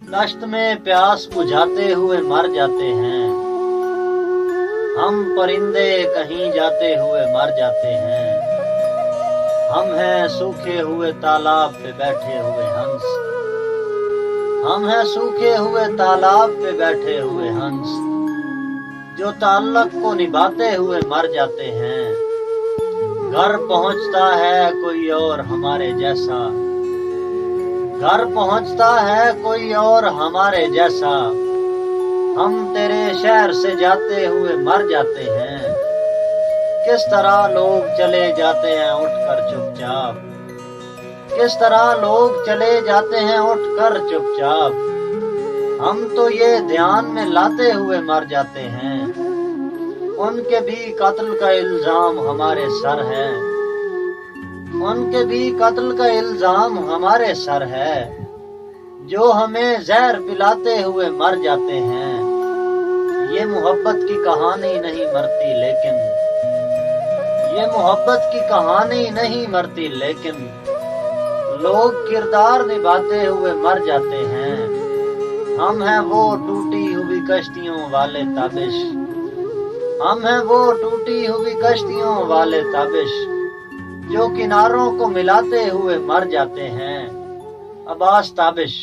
कष्ट में प्यास बुझाते हुए मर जाते हैं। हम परिंदे कहीं जाते हुए मर जाते हैं। हम हैं सूखे हुए तालाब पे बैठे हुए हंस। हम हैं सूखे हुए तालाब पे बैठे हुए हंस, जो ताल्लुक को निभाते हुए मर जाते हैं। घर पहुंचता है कोई और हमारे जैसा, घर पहुंचता है कोई और हमारे जैसा। हम तेरे शहर से जाते हुए मर जाते हैं। किस तरह लोग चले जाते हैं उठकर चुपचाप, किस तरह लोग चले जाते हैं उठकर चुपचाप। हम तो ये ध्यान में लाते हुए मर जाते हैं। उनके भी कत्ल का इल्जाम हमारे सर है, उनके भी कत्ल का इल्जाम हमारे सर है, जो हमें जहर पिलाते हुए मर जाते हैं। ये मोहब्बत की कहानी नहीं मरती लेकिन, ये मोहब्बत की कहानी नहीं मरती लेकिन, लोग किरदार निभाते हुए मर जाते हैं। हम हैं वो टूटी हुई कश्तियों वाले ताबिश, हम हैं वो टूटी हुई कश्तियों वाले ताबिश, जो किनारों को मिलाते हुए मर जाते हैं। अब्बास ताबिश।